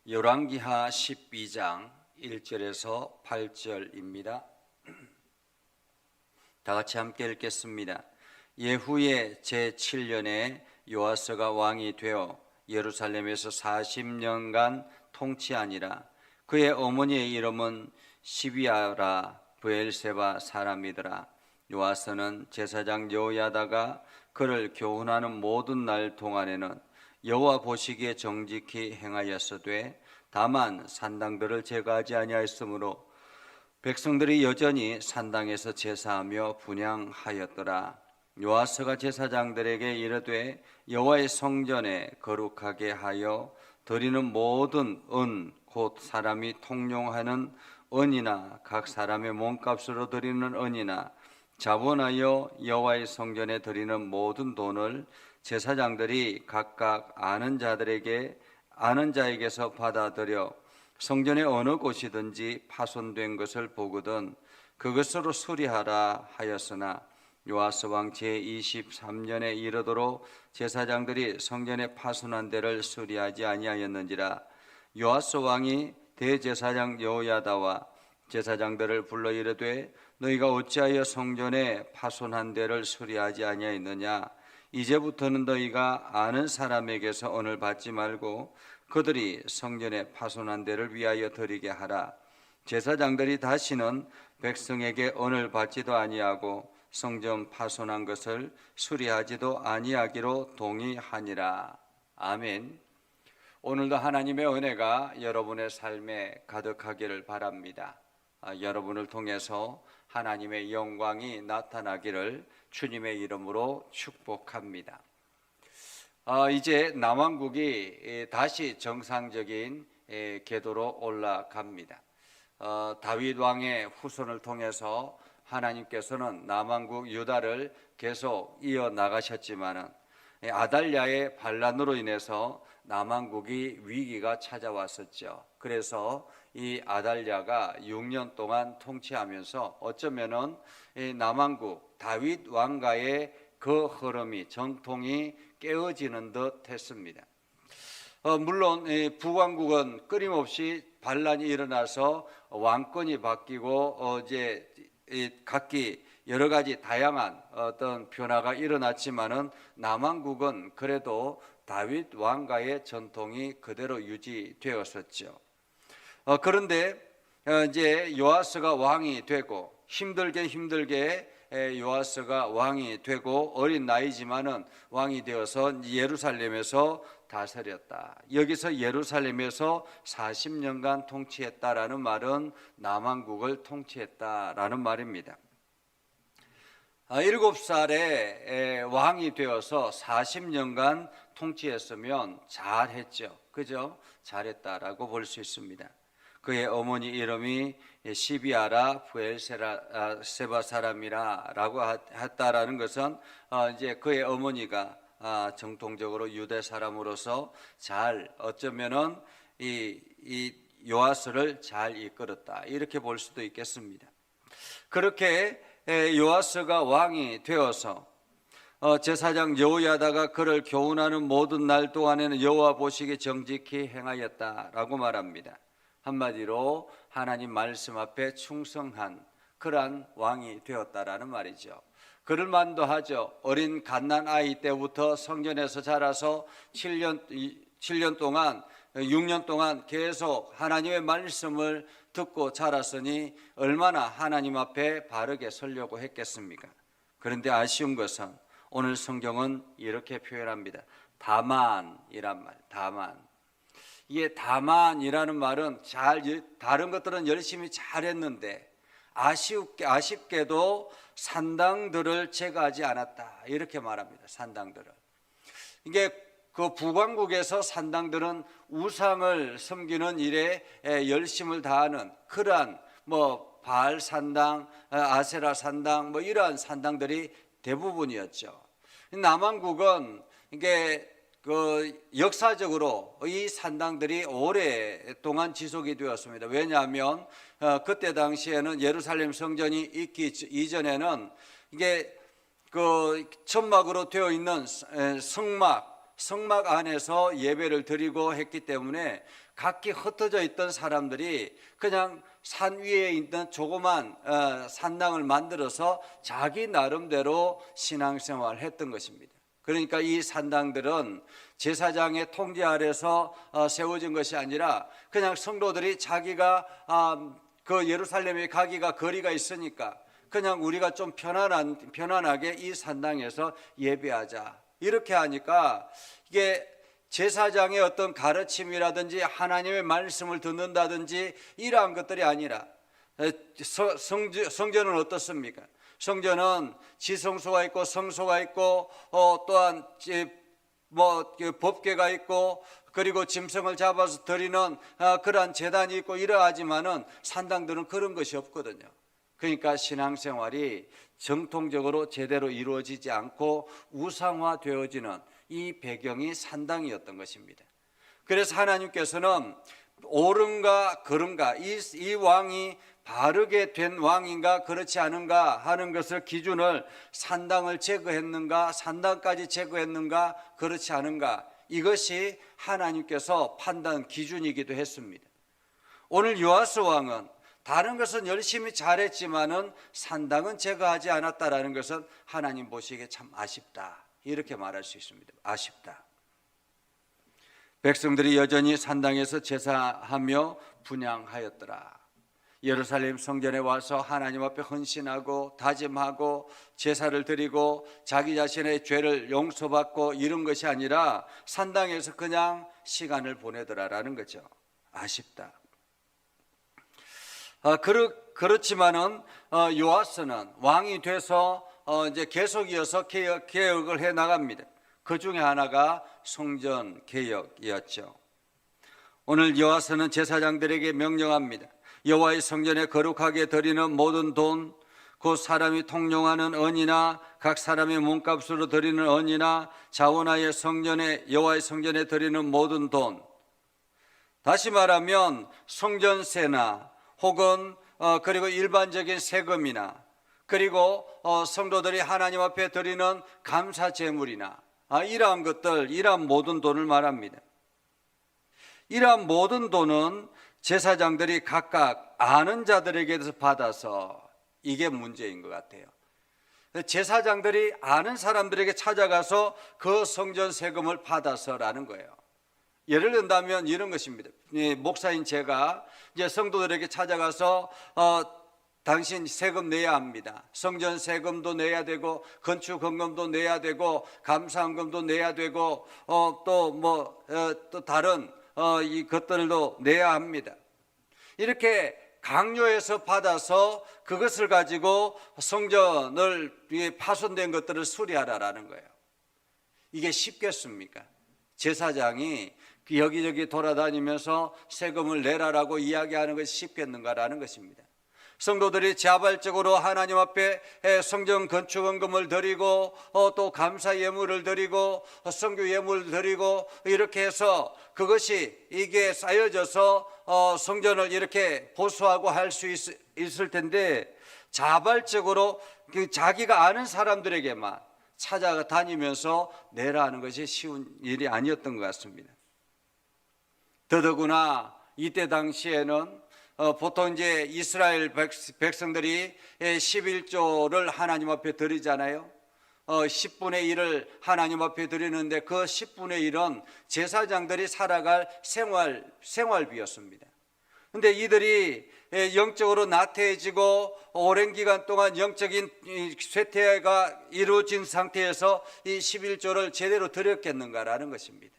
열왕기하 12장 1절에서 8절입니다. 다 같이 함께 읽겠습니다. 예후의 제7년에 요아스가 왕이 되어 예루살렘에서 40년간 통치하니라. 그의 어머니의 이름은 시비아라 브엘세바 사람이더라. 요아스는 제사장 여호야다가 그를 교훈하는 모든 날 동안에는 여호와 보시기에 정직히 행하였으되 다만 산당들을 제거하지 아니하였으므로 백성들이 여전히 산당에서 제사하며 분향하였더라. 요아스가 제사장들에게 이르되 여호와의 성전에 거룩하게 하여 드리는 모든 은 곧 사람이 통용하는 은이나 각 사람의 몸값으로 드리는 은이나 자본하여 여호와의 성전에 드리는 모든 돈을 제사장들이 각각 아는 자에게서 받아들여 성전의 어느 곳이든지 파손된 것을 보거든 그것으로 수리하라 하였으나 요아스 왕 제23년에 이르도록 제사장들이 성전의 파손한 데를 수리하지 아니하였는지라. 요아스 왕이 대제사장 여호야다와 제사장들을 불러 이르되 너희가 어찌하여 성전의 파손한 데를 수리하지 아니하였느냐. 이제부터는 너희가 아는 사람에게서 은을 받지 말고 그들이 성전의 파손한 데를 위하여 드리게 하라. 제사장들이 다시는 백성에게 은을 받지도 아니하고 성전 파손한 것을 수리하지도 아니하기로 동의하니라. 아멘. 오늘도 하나님의 은혜가 여러분의 삶에 가득하기를 바랍니다. 여러분을 통해서 하나님의 영광이 나타나기를 주님의 이름으로 축복합니다. 이제 남왕국이 다시 정상적인 궤도로 올라갑니다. 다윗 왕의 후손을 통해서 하나님께서는 남왕국 유다를 계속 이어나가셨지만은 아달랴의 반란으로 인해서 남왕국이 위기가 찾아왔었죠. 그래서 이 아달랴가 6년 동안 통치하면서 어쩌면은 이 남왕국 다윗 왕가의 그 흐름이 정통이 깨어지는 듯 했습니다. 물론 북왕국은 끊임없이 반란이 일어나서 왕권이 바뀌고 이제 각기 여러 가지 다양한 어떤 변화가 일어났지만은 남왕국은 그래도 다윗 왕가의 전통이 그대로 유지되었었죠. 그런데 이제 요아스가 왕이 되고 힘들게 요아스가 왕이 되고 어린 나이지만은 왕이 되어서 예루살렘에서 다스렸다. 여기서 예루살렘에서 40년간 통치했다라는 말은 남왕국을 통치했다라는 말입니다. 7살에 왕이 되어서 40년간 통치했으면 잘했죠. 그죠? 잘했다라고 볼 수 있습니다. 그의 어머니 이름이 시비아라 브엘세바 사람이라고 했다라는 것은 이제 그의 어머니가 정통적으로 유대 사람으로서 잘 어쩌면은 이 요아스를 잘 이끌었다 이렇게 볼 수도 있겠습니다. 그렇게 요아스가 왕이 되어서 제사장 여호야다가 그를 교훈하는 모든 날 동안에는 여호와 보시기에 정직히 행하였다라고 말합니다. 한마디로 하나님 말씀 앞에 충성한 그러한 왕이 되었다라는 말이죠. 그럴만도 하죠. 어린 갓난 아이 때부터 성전에서 자라서 6년 동안 계속 하나님의 말씀을 듣고 자랐으니 얼마나 하나님 앞에 바르게 서려고 했겠습니까? 그런데 아쉬운 것은 오늘 성경은 이렇게 표현합니다. 다만이란 말, 다만. 이게 다만이라는 말은 다른 것들은 열심히 잘했는데 아쉽게도 산당들을 제거하지 않았다 이렇게 말합니다. 산당들을. 이게 그 북왕국에서 산당들은 우상을 섬기는 일에 열심을 다하는 그러한 바알 산당, 아세라 산당 이러한 산당들이 대부분이었죠. 남왕국은 이게 역사적으로 이 산당들이 오랫동안 지속이 되었습니다. 왜냐하면 그때 당시에는 예루살렘 성전이 있기 이전에는 이게 천막으로 되어 있는 성막 성막 안에서 예배를 드리고 했기 때문에 각기 흩어져 있던 사람들이 그냥 산 위에 있는 조그만 산당을 만들어서 자기 나름대로 신앙생활을 했던 것입니다. 그러니까 이 산당들은 제사장의 통제 아래서 세워진 것이 아니라 그냥 성도들이 자기가 그 예루살렘에 가기가 거리가 있으니까 그냥 우리가 좀 편안하게 이 산당에서 예배하자 이렇게 하니까 이게 제사장의 어떤 가르침이라든지 하나님의 말씀을 듣는다든지 이러한 것들이 아니라 성전은 어떻습니까? 성전은 지성소가 있고 성소가 있고 또한 법궤가 있고 그리고 짐승을 잡아서 드리는 그러한 제단이 있고 이러하지만은 산당들은 그런 것이 없거든요. 그러니까 신앙생활이 정통적으로 제대로 이루어지지 않고 우상화되어지는 이 배경이 산당이었던 것입니다. 그래서 하나님께서는 옳은가 그른가 이 왕이 바르게 된 왕인가 그렇지 않은가 하는 것을 기준을 산당을 제거했는가 산당까지 제거했는가 그렇지 않은가 이것이 하나님께서 판단 기준이기도 했습니다. 오늘 요아스 왕은 다른 것은 열심히 잘했지만은 산당은 제거하지 않았다라는 것은 하나님 보시기에 참 아쉽다 이렇게 말할 수 있습니다. 아쉽다. 백성들이 여전히 산당에서 제사하며 분향하였더라. 예루살렘 성전에 와서 하나님 앞에 헌신하고 다짐하고 제사를 드리고 자기 자신의 죄를 용서받고 이런 것이 아니라 산당에서 그냥 시간을 보내더라라는 거죠. 아쉽다. 그렇지만은 요아스는 왕이 돼서 이제 계속 이어서 개혁을 해 나갑니다. 그 중에 하나가 성전 개혁이었죠. 오늘 요아스는 제사장들에게 명령합니다. 여호와의 성전에 거룩하게 드리는 모든 돈, 곧 사람이 통용하는 언이나 각 사람의 몸값으로 드리는 언이나 자원하여 여호와의 성전에 드리는 모든 돈, 다시 말하면 성전세나 혹은 그리고 일반적인 세금이나 그리고 성도들이 하나님 앞에 드리는 감사 제물이나 이러한 것들, 이러한 모든 돈을 말합니다. 이러한 모든 돈은 제사장들이 각각 아는 자들에게서 받아서 이게 문제인 것 같아요. 제사장들이 아는 사람들에게 찾아가서 그 성전 세금을 받아서라는 거예요. 예를 든다면 이런 것입니다. 목사인 제가 이제 성도들에게 찾아가서 당신 세금 내야 합니다. 성전 세금도 내야 되고 건축 헌금도 내야 되고 감사헌금도 내야 되고 또 다른 이 것들도 내야 합니다. 이렇게 강요해서 받아서 그것을 가지고 성전을 파손된 것들을 수리하라라는 거예요. 이게 쉽겠습니까? 제사장이 여기저기 돌아다니면서 세금을 내라라고 이야기하는 것이 쉽겠는가라는 것입니다. 성도들이 자발적으로 하나님 앞에 성전 건축헌금을 드리고 또 감사 예물을 드리고 성교 예물을 드리고 이렇게 해서 그것이 이게 쌓여져서 성전을 이렇게 보수하고 할 수 있을 텐데 자발적으로 자기가 아는 사람들에게만 찾아다니면서 내라는 것이 쉬운 일이 아니었던 것 같습니다. 더더구나 이때 당시에는 보통 이제 이스라엘 백성들이 11조를 하나님 앞에 드리잖아요. 10분의 1을 하나님 앞에 드리는데 그 10분의 1은 제사장들이 살아갈 생활비였습니다. 그런데 이들이 영적으로 나태해지고 오랜 기간 동안 영적인 쇠퇴가 이루어진 상태에서 이 11조를 제대로 드렸겠는가라는 것입니다.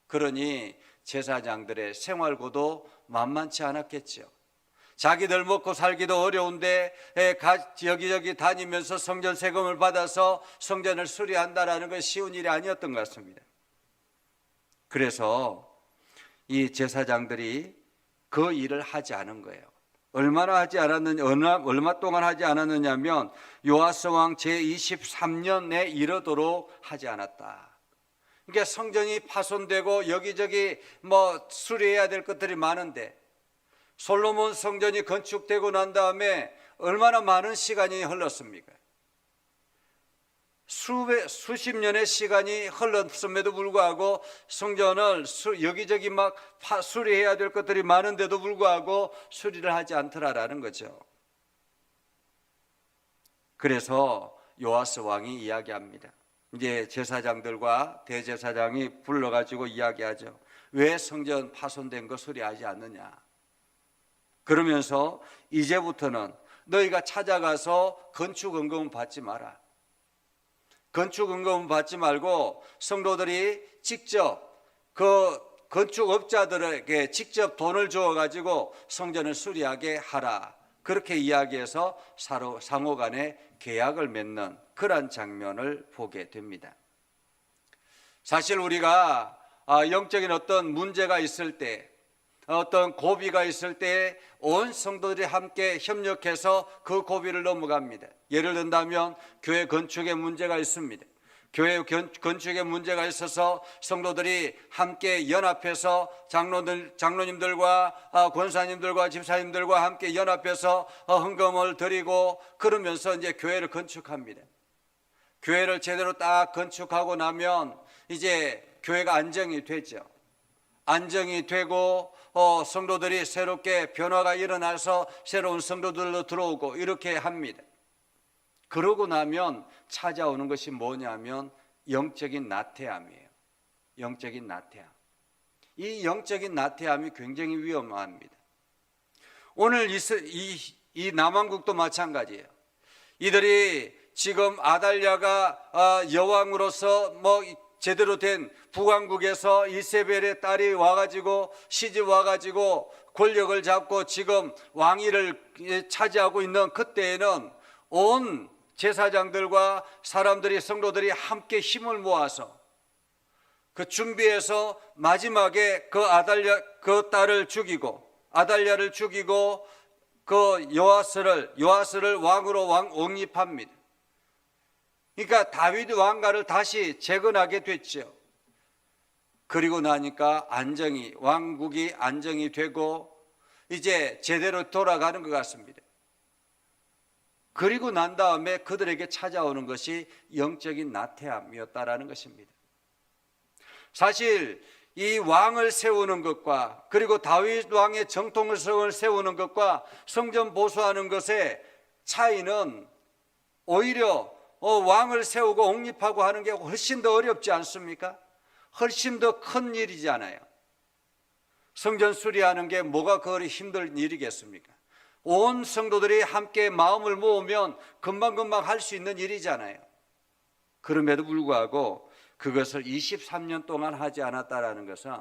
그러니 제사장들의 생활고도 만만치 않았겠죠. 자기들 먹고 살기도 어려운데 여기저기 다니면서 성전 세금을 받아서 성전을 수리한다라는 것이 쉬운 일이 아니었던 것 같습니다. 그래서 이 제사장들이 그 일을 하지 않은 거예요. 얼마 동안 하지 않았느냐면 요아스 왕 제23년에 이르도록 하지 않았다. 그러니까 성전이 파손되고 여기저기 수리해야 될 것들이 많은데 솔로몬 성전이 건축되고 난 다음에 얼마나 많은 시간이 흘렀습니까? 수십 년의 시간이 흘렀음에도 불구하고 성전을 여기저기 막 수리해야 될 것들이 많은데도 불구하고 수리를 하지 않더라라는 거죠. 그래서 요아스 왕이 이야기합니다. 이제 제사장들과 대제사장이 불러가지고 이야기하죠. 왜 성전 파손된 거 수리하지 않느냐. 그러면서 이제부터는 너희가 찾아가서 건축헌금은 받지 마라. 건축헌금은 받지 말고 성도들이 직접 그 건축업자들에게 직접 돈을 주어가지고 성전을 수리하게 하라. 그렇게 이야기해서 상호 간에 계약을 맺는 그런 장면을 보게 됩니다. 사실 우리가 영적인 어떤 문제가 있을 때, 어떤 고비가 있을 때 온 성도들이 함께 협력해서 그 고비를 넘어갑니다. 예를 든다면 교회 건축에 문제가 있습니다. 교회 건축에 문제가 있어서 성도들이 함께 연합해서 장로님들과 권사님들과 집사님들과 함께 연합해서 헌금을 드리고 그러면서 이제 교회를 건축합니다. 교회를 제대로 딱 건축하고 나면 이제 교회가 안정이 되죠. 안정이 되고 성도들이 새롭게 변화가 일어나서 새로운 성도들로 들어오고 이렇게 합니다. 그러고 나면 찾아오는 것이 뭐냐면 영적인 나태함이에요. 영적인 나태함. 이 영적인 나태함이 굉장히 위험합니다. 오늘 이 남왕국도 마찬가지예요. 이들이 지금 아달랴가 여왕으로서 제대로 된 북왕국에서 이세벨의 딸이 와가지고 시집 와가지고 권력을 잡고 지금 왕위를 차지하고 있는 그때에는 온 제사장들과 사람들이 성도들이 함께 힘을 모아서 그 준비해서 마지막에 그 그 딸을 죽이고 아달랴를 죽이고 그 요아스를 왕으로 옹립합니다. 그러니까 다윗 왕가를 다시 재건하게 됐죠. 그리고 나니까 왕국이 안정이 되고 이제 제대로 돌아가는 것 같습니다. 그리고 난 다음에 그들에게 찾아오는 것이 영적인 나태함이었다라는 것입니다. 사실 이 왕을 세우는 것과 그리고 다윗 왕의 정통성을 세우는 것과 성전 보수하는 것의 차이는 오히려 왕을 세우고 옹립하고 하는 게 훨씬 더 어렵지 않습니까? 훨씬 더 큰 일이잖아요. 성전 수리하는 게 뭐가 그리 힘든 일이겠습니까? 온 성도들이 함께 마음을 모으면 금방금방 할 수 있는 일이잖아요. 그럼에도 불구하고 그것을 23년 동안 하지 않았다라는 것은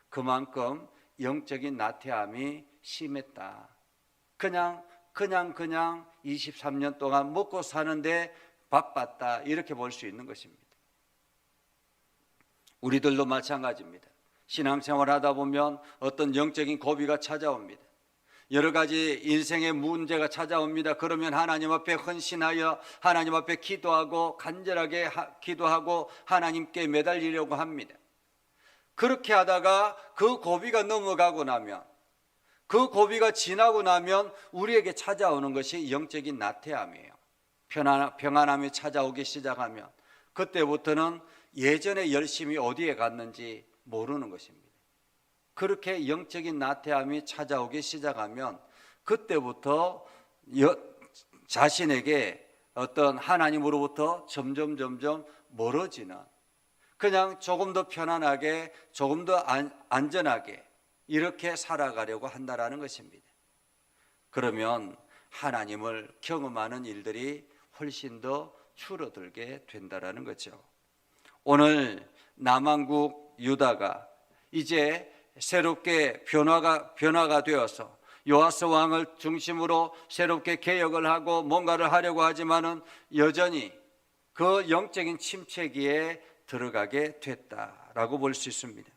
그만큼 영적인 나태함이 심했다. 그냥 23년 동안 먹고 사는데 바빴다 이렇게 볼 수 있는 것입니다. 우리들도 마찬가지입니다. 신앙생활 하다 보면 어떤 영적인 고비가 찾아옵니다. 여러 가지 인생의 문제가 찾아옵니다. 그러면 하나님 앞에 헌신하여 하나님 앞에 기도하고 간절하게 기도하고 하나님께 매달리려고 합니다. 그렇게 하다가 그 고비가 넘어가고 나면 그 고비가 지나고 나면 우리에게 찾아오는 것이 영적인 나태함이에요. 평안함이 찾아오기 시작하면 그때부터는 예전의 열심이 어디에 갔는지 모르는 것입니다. 그렇게 영적인 나태함이 찾아오기 시작하면 그때부터 자신에게 어떤 하나님으로부터 점점 멀어지는 그냥 조금 더 편안하게 조금 더 안전하게 이렇게 살아가려고 한다라는 것입니다. 그러면 하나님을 경험하는 일들이 훨씬 더 줄어들게 된다라는 거죠. 오늘 남왕국 유다가 이제 새롭게 변화가 되어서 요아스 왕을 중심으로 새롭게 개혁을 하고 뭔가를 하려고 하지만은 여전히 그 영적인 침체기에 들어가게 됐다라고 볼 수 있습니다.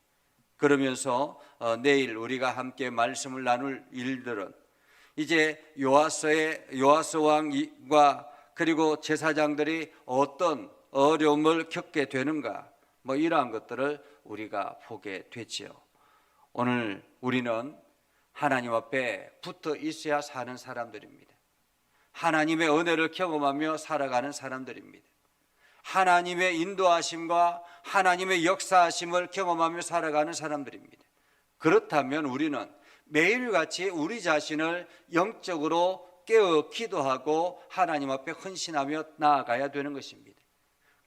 그러면서 내일 우리가 함께 말씀을 나눌 일들은 이제 요아스 왕과 그리고 제사장들이 어떤 어려움을 겪게 되는가 이러한 것들을 우리가 보게 되지요. 오늘 우리는 하나님 앞에 붙어 있어야 사는 사람들입니다. 하나님의 은혜를 경험하며 살아가는 사람들입니다. 하나님의 인도하심과 하나님의 역사하심을 경험하며 살아가는 사람들입니다. 그렇다면 우리는 매일같이 우리 자신을 영적으로 깨어 기도하고 하나님 앞에 헌신하며 나아가야 되는 것입니다.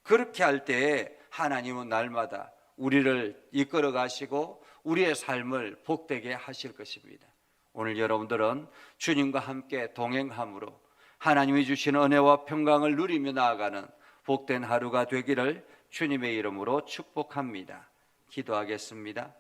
그렇게 할 때에 하나님은 날마다 우리를 이끌어 가시고 우리의 삶을 복되게 하실 것입니다. 오늘 여러분들은 주님과 함께 동행함으로 하나님이 주신 은혜와 평강을 누리며 나아가는 복된 하루가 되기를 주님의 이름으로 축복합니다. 기도하겠습니다.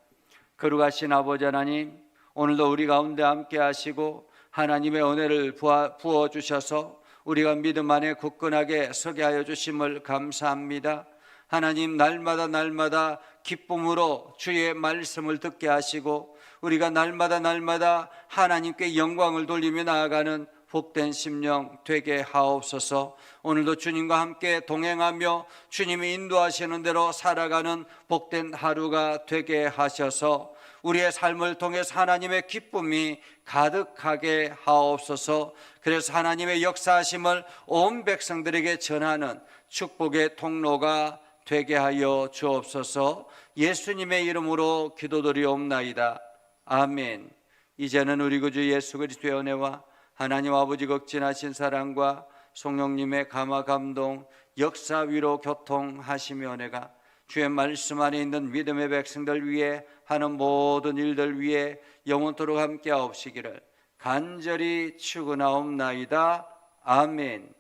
거룩하신 아버지 하나님, 오늘도 우리 가운데 함께 하시고 하나님의 은혜를 부어주셔서 우리가 믿음 안에 굳건하게 서게 하여 주심을 감사합니다. 하나님, 날마다 기쁨으로 주의 말씀을 듣게 하시고 우리가 날마다 하나님께 영광을 돌리며 나아가는 복된 심령 되게 하옵소서. 오늘도 주님과 함께 동행하며 주님이 인도하시는 대로 살아가는 복된 하루가 되게 하셔서 우리의 삶을 통해서 하나님의 기쁨이 가득하게 하옵소서. 그래서 하나님의 역사하심을 온 백성들에게 전하는 축복의 통로가 되게 하여 주옵소서. 예수님의 이름으로 기도드리옵나이다. 아멘. 이제는 우리 구주 예수 그리스도의 은혜와 하나님 아버지 극진하신 사랑과 성령님의 감화 감동 역사 위로 교통하시며 은혜가 주의 말씀 안에 있는 믿음의 백성들 위해 하는 모든 일들 위해 영원토록 함께 하옵시기를 간절히 축원하옵나이다. 아멘.